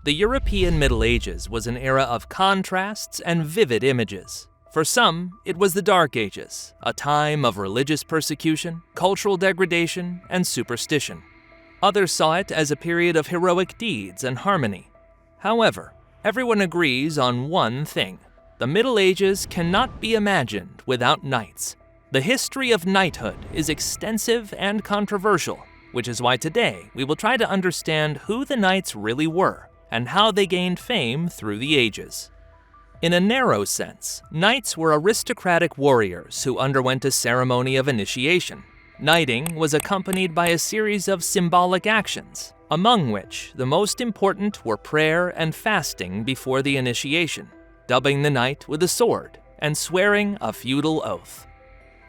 The European Middle Ages was an era of contrasts and vivid images. For some, it was the Dark Ages, a time of religious persecution, cultural degradation, and superstition. Others saw it as a period of heroic deeds and harmony. However, everyone agrees on one thing: the Middle Ages cannot be imagined without knights. The history of knighthood is extensive and controversial, which is why today we will try to understand who the knights really were and how they gained fame through the ages. In a narrow sense, knights were aristocratic warriors who underwent a ceremony of initiation. Knighting was accompanied by a series of symbolic actions, among which the most important were prayer and fasting before the initiation, dubbing the knight with a sword, and swearing a feudal oath.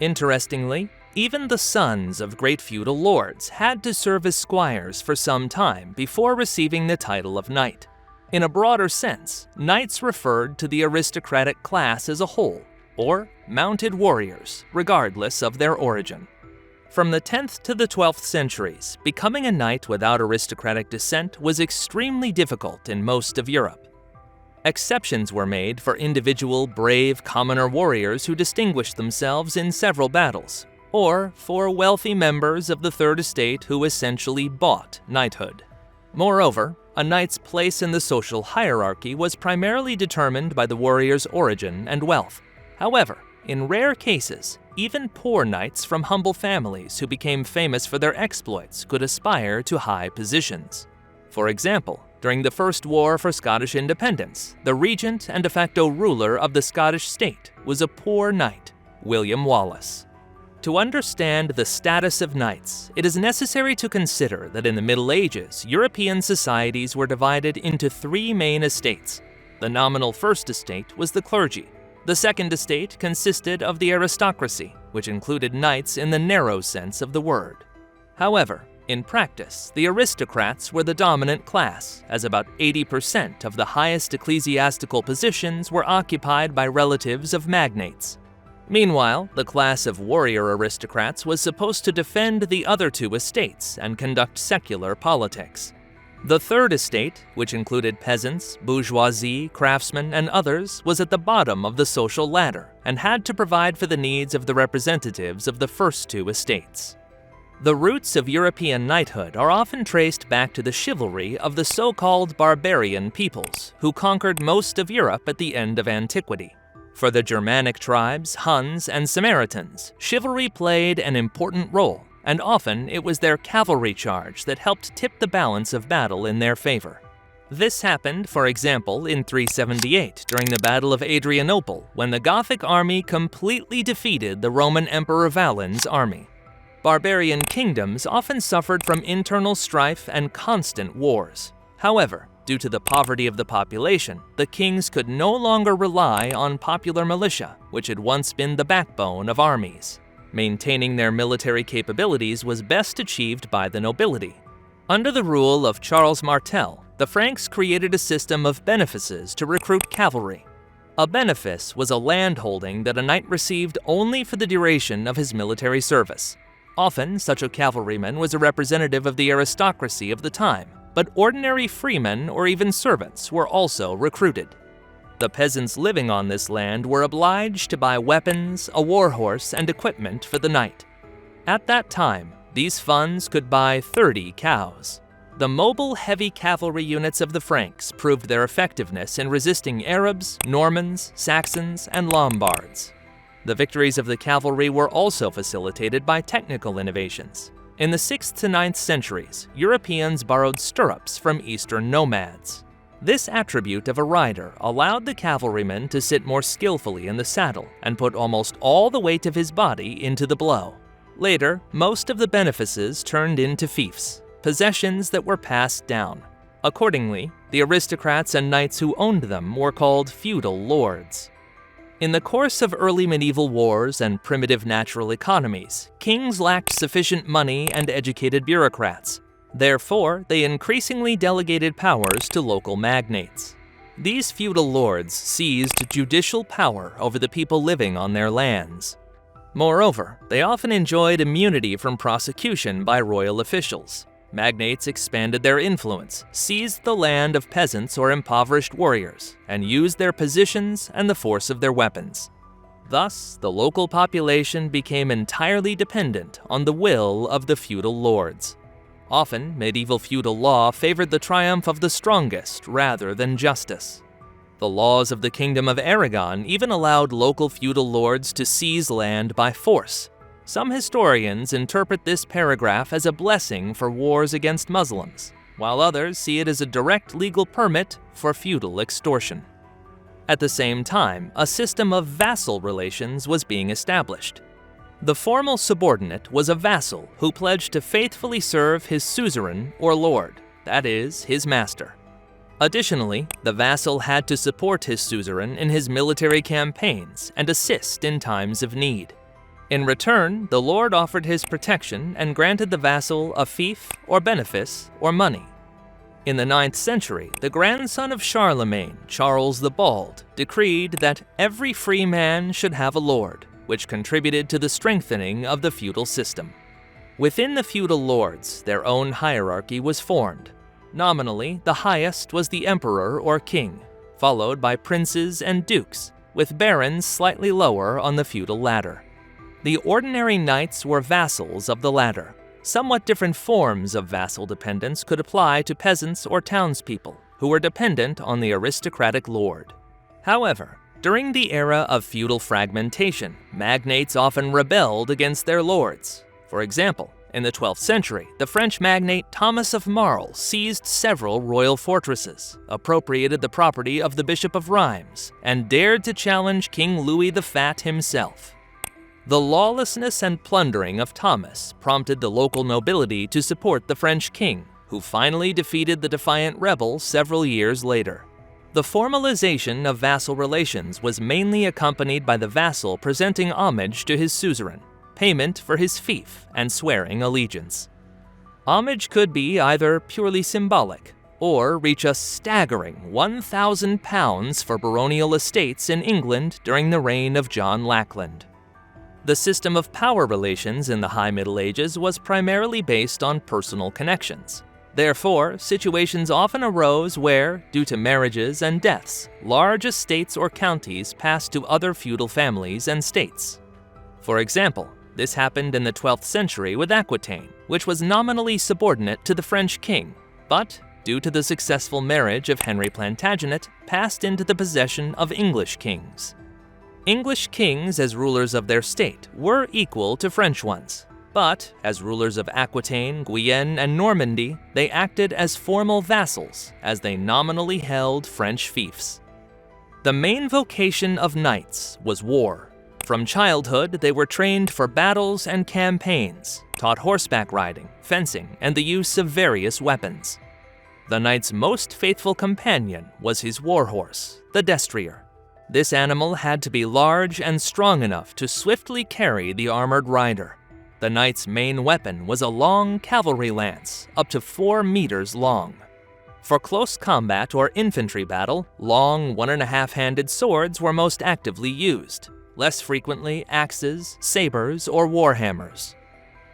Interestingly, even the sons of great feudal lords had to serve as squires for some time before receiving the title of knight. In a broader sense, knights referred to the aristocratic class as a whole, or mounted warriors, regardless of their origin. From the 10th to the 12th centuries, becoming a knight without aristocratic descent was extremely difficult in most of Europe. Exceptions were made for individual, brave, commoner warriors who distinguished themselves in several battles, or for wealthy members of the Third Estate who essentially bought knighthood. Moreover, a knight's place in the social hierarchy was primarily determined by the warrior's origin and wealth. However, in rare cases, even poor knights from humble families who became famous for their exploits could aspire to high positions. For example, during the First War for Scottish Independence, the regent and de facto ruler of the Scottish state was a poor knight, William Wallace. To understand the status of knights, it is necessary to consider that in the Middle Ages, European societies were divided into three main estates. The nominal first estate was the clergy. The second estate consisted of the aristocracy, which included knights in the narrow sense of the word. However, in practice, the aristocrats were the dominant class, as about 80% of the highest ecclesiastical positions were occupied by relatives of magnates. Meanwhile, the class of warrior aristocrats was supposed to defend the other two estates and conduct secular politics. The third estate, which included peasants, bourgeoisie, craftsmen, and others, was at the bottom of the social ladder and had to provide for the needs of the representatives of the first two estates. The roots of European knighthood are often traced back to the chivalry of the so-called barbarian peoples, who conquered most of Europe at the end of antiquity. For the Germanic tribes, Huns, and Samaritans, chivalry played an important role, and often it was their cavalry charge that helped tip the balance of battle in their favor. This happened, for example, in 378 during the Battle of Adrianople, when the Gothic army completely defeated the Roman Emperor Valens' army. Barbarian kingdoms often suffered from internal strife and constant wars. However, due to the poverty of the population, the kings could no longer rely on popular militia, which had once been the backbone of armies. Maintaining their military capabilities was best achieved by the nobility. Under the rule of Charles Martel, the Franks created a system of benefices to recruit cavalry. A benefice was a landholding that a knight received only for the duration of his military service. Often, such a cavalryman was a representative of the aristocracy of the time, but ordinary freemen or even servants were also recruited. The peasants living on this land were obliged to buy weapons, a war horse, and equipment for the knight. At that time, these funds could buy 30 cows. The mobile heavy cavalry units of the Franks proved their effectiveness in resisting Arabs, Normans, Saxons, and Lombards. The victories of the cavalry were also facilitated by technical innovations. In the 6th to 9th centuries, Europeans borrowed stirrups from Eastern nomads. This attribute of a rider allowed the cavalryman to sit more skillfully in the saddle and put almost all the weight of his body into the blow. Later, most of the benefices turned into fiefs, possessions that were passed down. Accordingly, the aristocrats and knights who owned them were called feudal lords. In the course of early medieval wars and primitive natural economies, kings lacked sufficient money and educated bureaucrats. Therefore, they increasingly delegated powers to local magnates. These feudal lords seized judicial power over the people living on their lands. Moreover, they often enjoyed immunity from prosecution by royal officials. magnates expanded their influence, seized the land of peasants or impoverished warriors, and used their positions and the force of their weapons. Thus, the local population became entirely dependent on the will of the feudal lords. Often, medieval feudal law favored the triumph of the strongest rather than justice. The laws of the Kingdom of Aragon even allowed local feudal lords to seize land by force. Some historians interpret this paragraph as a blessing for wars against Muslims, while others see it as a direct legal permit for feudal extortion. At the same time, a system of vassal relations was being established. The formal subordinate was a vassal who pledged to faithfully serve his suzerain or lord, that is, his master. Additionally, the vassal had to support his suzerain in his military campaigns and assist in times of need. In return, the lord offered his protection and granted the vassal a fief or benefice or money. In the 9th century, the grandson of Charlemagne, Charles the Bald, decreed that every free man should have a lord, which contributed to the strengthening of the feudal system. Within the feudal lords, their own hierarchy was formed. Nominally, the highest was the emperor or king, followed by princes and dukes, with barons slightly lower on the feudal ladder. The ordinary knights were vassals of the latter. Somewhat different forms of vassal dependence could apply to peasants or townspeople, who were dependent on the aristocratic lord. However, during the era of feudal fragmentation, magnates often rebelled against their lords. For example, in the 12th century, the French magnate Thomas of Marle seized several royal fortresses, appropriated the property of the Bishop of Rheims, and dared to challenge King Louis the Fat himself. The lawlessness and plundering of Thomas prompted the local nobility to support the French king, who finally defeated the defiant rebel several years later. The formalization of vassal relations was mainly accompanied by the vassal presenting homage to his suzerain, payment for his fief, and swearing allegiance. Homage could be either purely symbolic or reach a staggering £1,000 for baronial estates in England during the reign of John Lackland. The system of power relations in the High Middle Ages was primarily based on personal connections. Therefore, situations often arose where, due to marriages and deaths, large estates or counties passed to other feudal families and states. For example, this happened in the 12th century with Aquitaine, which was nominally subordinate to the French king, but, due to the successful marriage of Henry Plantagenet, passed into the possession of English kings. English kings as rulers of their state were equal to French ones, but as rulers of Aquitaine, Guyenne, and Normandy, they acted as formal vassals as they nominally held French fiefs. The main vocation of knights was war. From childhood, they were trained for battles and campaigns, taught horseback riding, fencing, and the use of various weapons. The knight's most faithful companion was his warhorse, the destrier. This animal had to be large and strong enough to swiftly carry the armored rider. The knight's main weapon was a long cavalry lance, up to 4 meters long. For close combat or infantry battle, long 1.5-handed swords were most actively used. Less frequently axes, sabers, or warhammers.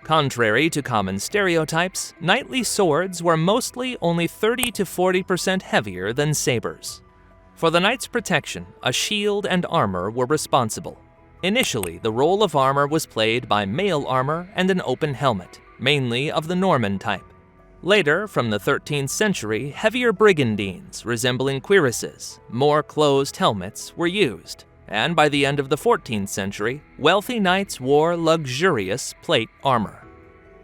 Contrary to common stereotypes, knightly swords were mostly only 30 to 40% heavier than sabers. For the knight's protection, a shield and armor were responsible. Initially, the role of armor was played by mail armor and an open helmet, mainly of the Norman type. Later, from the 13th century, heavier brigandines, resembling cuirasses, more closed helmets, were used. And by the end of the 14th century, wealthy knights wore luxurious plate armor.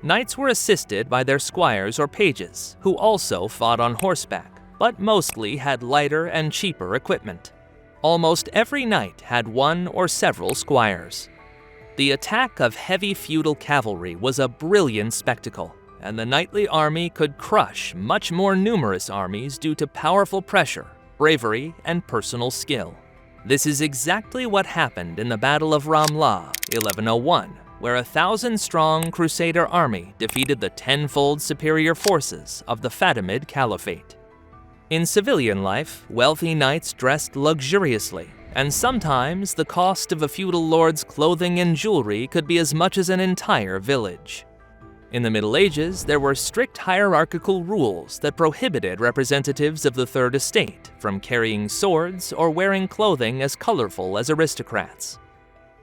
Knights were assisted by their squires or pages, who also fought on horseback, but mostly had lighter and cheaper equipment. Almost every knight had one or several squires. The attack of heavy feudal cavalry was a brilliant spectacle, and the knightly army could crush much more numerous armies due to powerful pressure, bravery, and personal skill. This is exactly what happened in the Battle of Ramlah, 1101, where a 1,000-strong Crusader army defeated the tenfold superior forces of the Fatimid Caliphate. In civilian life, wealthy knights dressed luxuriously, and sometimes the cost of a feudal lord's clothing and jewelry could be as much as an entire village. In the Middle Ages, there were strict hierarchical rules that prohibited representatives of the Third Estate from carrying swords or wearing clothing as colorful as aristocrats.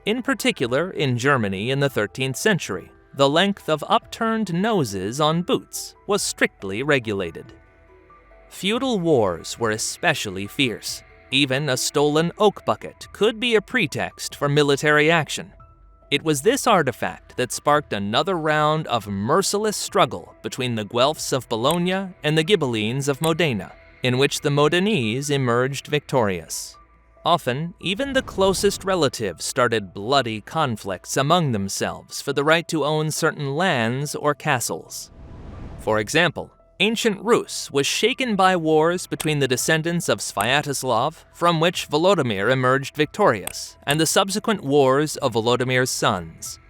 In particular, in Germany in the 13th century, the length of upturned noses on boots was strictly regulated. Feudal wars were especially fierce. Even a stolen oak bucket could be a pretext for military action. It was this artifact that sparked another round of merciless struggle between the Guelphs of Bologna and the Ghibellines of Modena, in which the Modenese emerged victorious. Often, even the closest relatives started bloody conflicts among themselves for the right to own certain lands or castles. For example, ancient Rus was shaken by wars between the descendants of Sviatoslav, from which Volodymyr emerged victorious, and the subsequent wars of Volodymyr's sons.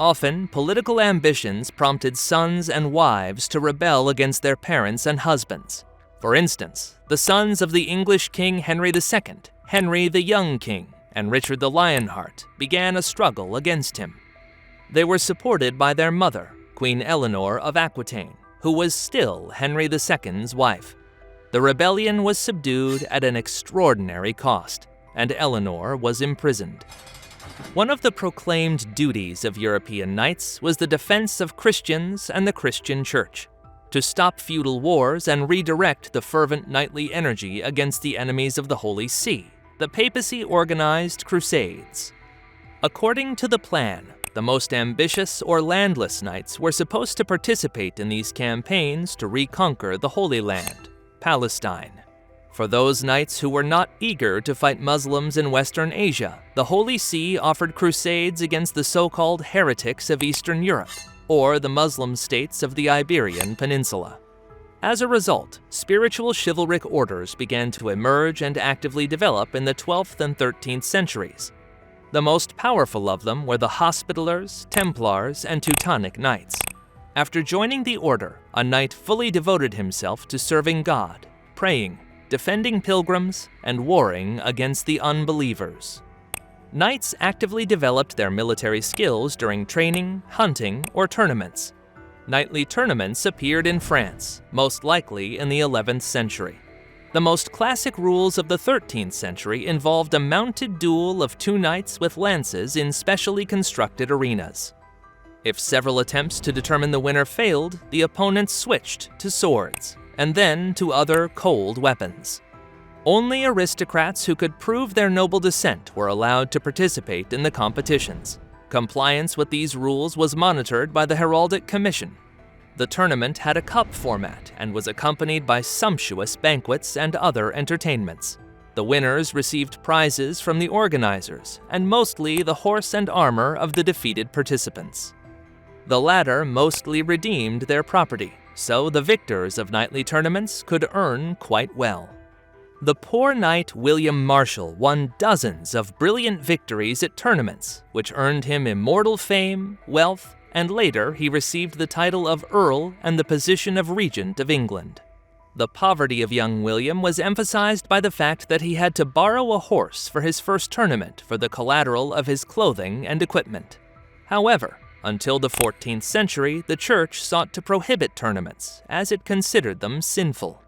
Often, political ambitions prompted sons and wives to rebel against their parents and husbands. For instance, the sons of the English King Henry II, Henry the Young King, and Richard the Lionheart began a struggle against him. They were supported by their mother, Queen Eleanor of Aquitaine, who was still Henry II's wife. The rebellion was subdued at an extraordinary cost, and Eleanor was imprisoned. One of the proclaimed duties of European knights was the defense of Christians and the Christian Church. To stop feudal wars and redirect the fervent knightly energy against the enemies of the Holy See, the papacy organized Crusades. According to the plan, the most ambitious or landless knights were supposed to participate in these campaigns to reconquer the Holy Land, Palestine. For those knights who were not eager to fight Muslims in Western Asia, the Holy See offered crusades against the so-called heretics of Eastern Europe, or the Muslim states of the Iberian Peninsula. As a result, spiritual chivalric orders began to emerge and actively develop in the 12th and 13th centuries. The most powerful of them were the Hospitallers, Templars, and Teutonic Knights. After joining the order, a knight fully devoted himself to serving God, praying, defending pilgrims, and warring against the unbelievers. Knights actively developed their military skills during training, hunting, or tournaments. Knightly tournaments appeared in France, most likely in the 11th century. The most classic rules of the 13th century involved a mounted duel of two knights with lances in specially constructed arenas. If several attempts to determine the winner failed, the opponents switched to swords, and then to other cold weapons. Only aristocrats who could prove their noble descent were allowed to participate in the competitions. Compliance with these rules was monitored by the Heraldic Commission. The tournament had a cup format and was accompanied by sumptuous banquets and other entertainments. The winners received prizes from the organizers, and mostly the horse and armor of the defeated participants. The latter mostly redeemed their property, so the victors of knightly tournaments could earn quite well. The poor knight William Marshall won dozens of brilliant victories at tournaments, which earned him immortal fame, wealth, and later he received the title of Earl and the position of Regent of England. The poverty of young William was emphasized by the fact that he had to borrow a horse for his first tournament for the collateral of his clothing and equipment. However, until the 14th century, the church sought to prohibit tournaments, as it considered them sinful.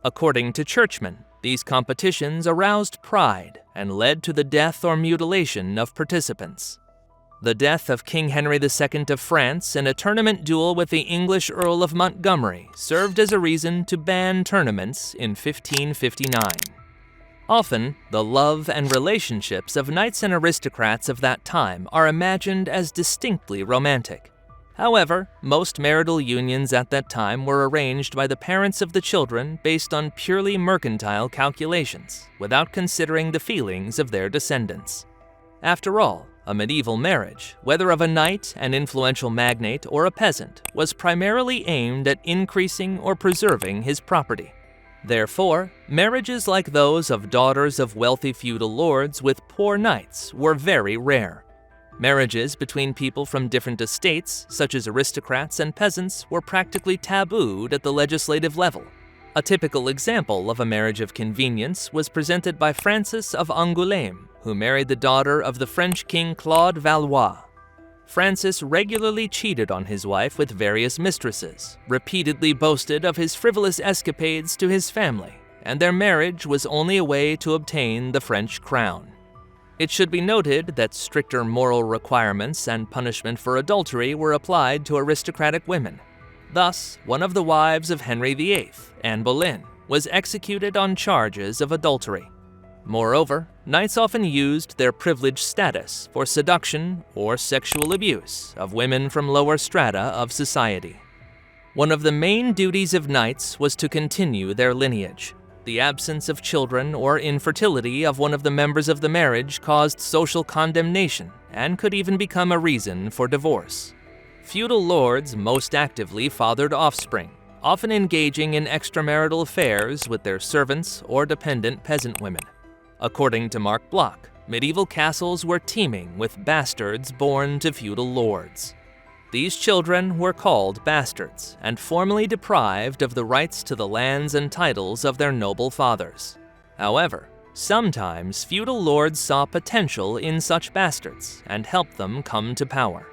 According to churchmen, these competitions aroused pride and led to the death or mutilation of participants. The death of King Henry II of France in a tournament duel with the English Earl of Montgomery served as a reason to ban tournaments in 1559. Often, the love and relationships of knights and aristocrats of that time are imagined as distinctly romantic. However, most marital unions at that time were arranged by the parents of the children based on purely mercantile calculations, without considering the feelings of their descendants. After all, a medieval marriage, whether of a knight, an influential magnate, or a peasant, was primarily aimed at increasing or preserving his property. Therefore, marriages like those of daughters of wealthy feudal lords with poor knights were very rare. Marriages between people from different estates, such as aristocrats and peasants, were practically tabooed at the legislative level. A typical example of a marriage of convenience was presented by Francis of Angoulême, who married the daughter of the French king Claude Valois. Francis regularly cheated on his wife with various mistresses, repeatedly boasted of his frivolous escapades to his family, and their marriage was only a way to obtain the French crown. It should be noted that stricter moral requirements and punishment for adultery were applied to aristocratic women. Thus, one of the wives of Henry VIII, Anne Boleyn, was executed on charges of adultery. Moreover, knights often used their privileged status for seduction or sexual abuse of women from lower strata of society. One of the main duties of knights was to continue their lineage. The absence of children or infertility of one of the members of the marriage caused social condemnation and could even become a reason for divorce. Feudal lords most actively fathered offspring, often engaging in extramarital affairs with their servants or dependent peasant women. According to Mark Bloch, medieval castles were teeming with bastards born to feudal lords. These children were called bastards and formally deprived of the rights to the lands and titles of their noble fathers. However, sometimes feudal lords saw potential in such bastards and helped them come to power.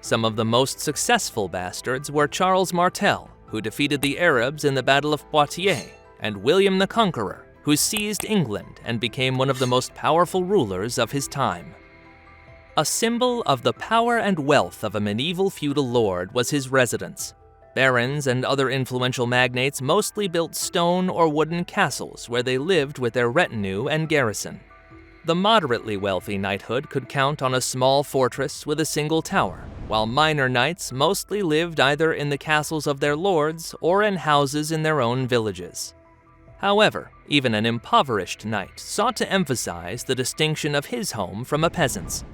Some of the most successful bastards were Charles Martel, who defeated the Arabs in the Battle of Poitiers, and William the Conqueror, who seized England and became one of the most powerful rulers of his time. A symbol of the power and wealth of a medieval feudal lord was his residence. Barons and other influential magnates mostly built stone or wooden castles where they lived with their retinue and garrison. The moderately wealthy knighthood could count on a small fortress with a single tower, while minor knights mostly lived either in the castles of their lords or in houses in their own villages. However, even an impoverished knight sought to emphasize the distinction of his home from a peasant's.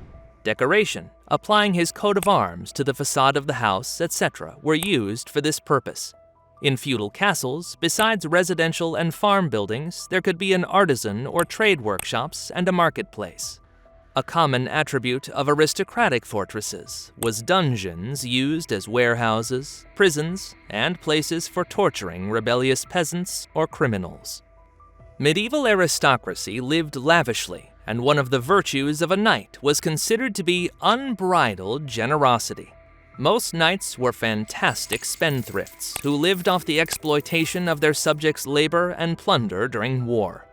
Decoration, applying his coat of arms to the facade of the house, etc., were used for this purpose. In feudal castles, besides residential and farm buildings, there could be an artisan or trade workshops and a marketplace. A common attribute of aristocratic fortresses was dungeons used as warehouses, prisons, and places for torturing rebellious peasants or criminals. Medieval aristocracy lived lavishly, and one of the virtues of a knight was considered to be unbridled generosity. Most knights were fantastic spendthrifts who lived off the exploitation of their subjects' labor and plunder during war.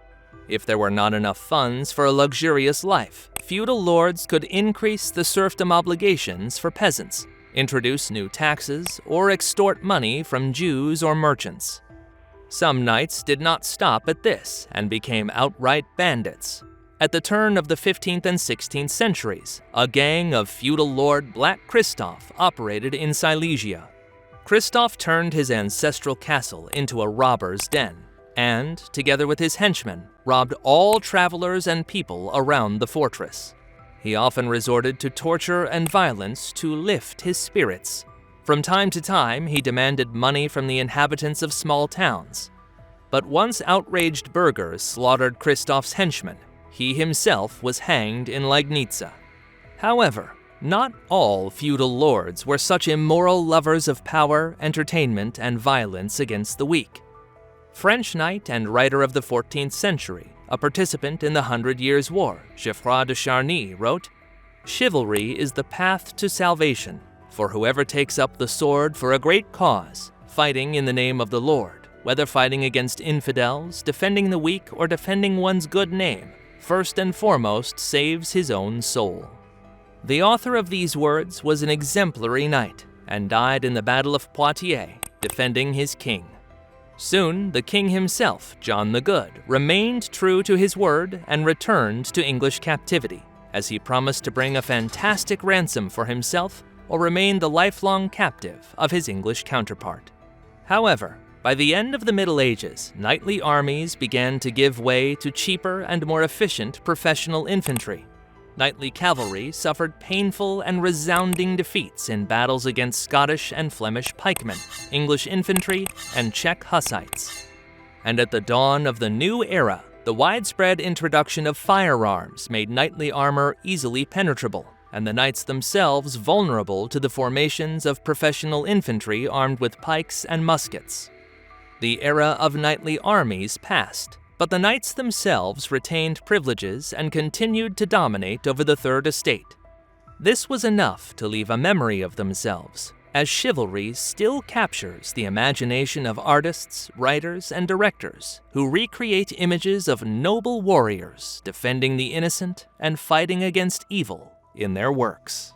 If there were not enough funds for a luxurious life, feudal lords could increase the serfdom obligations for peasants, introduce new taxes, or extort money from Jews or merchants. Some knights did not stop at this and became outright bandits. At the turn of the 15th and 16th centuries, a gang of feudal lord Black Christoph operated in Silesia. Christoph turned his ancestral castle into a robber's den, and, together with his henchmen, robbed all travelers and people around the fortress. He often resorted to torture and violence to lift his spirits. From time to time, he demanded money from the inhabitants of small towns. But once outraged burghers slaughtered Christoph's henchmen, he himself was hanged in Legnica. However, not all feudal lords were such immoral lovers of power, entertainment, and violence against the weak. French knight and writer of the 14th century, a participant in the 100 Years' War, Geoffroy de Charny, wrote, "Chivalry is the path to salvation, for whoever takes up the sword for a great cause, fighting in the name of the Lord, whether fighting against infidels, defending the weak, or defending one's good name, first and foremost saves his own soul." The author of these words was an exemplary knight and died in the Battle of Poitiers, defending his king. Soon, the king himself, John the Good, remained true to his word and returned to English captivity, as he promised to bring a fantastic ransom for himself or remain the lifelong captive of his English counterpart. However, by the end of the Middle Ages, knightly armies began to give way to cheaper and more efficient professional infantry. Knightly cavalry suffered painful and resounding defeats in battles against Scottish and Flemish pikemen, English infantry, and Czech Hussites. And at the dawn of the new era, the widespread introduction of firearms made knightly armor easily penetrable, and the knights themselves vulnerable to the formations of professional infantry armed with pikes and muskets. The era of knightly armies passed, but the knights themselves retained privileges and continued to dominate over the Third Estate. This was enough to leave a memory of themselves, as chivalry still captures the imagination of artists, writers, and directors who recreate images of noble warriors defending the innocent and fighting against evil in their works.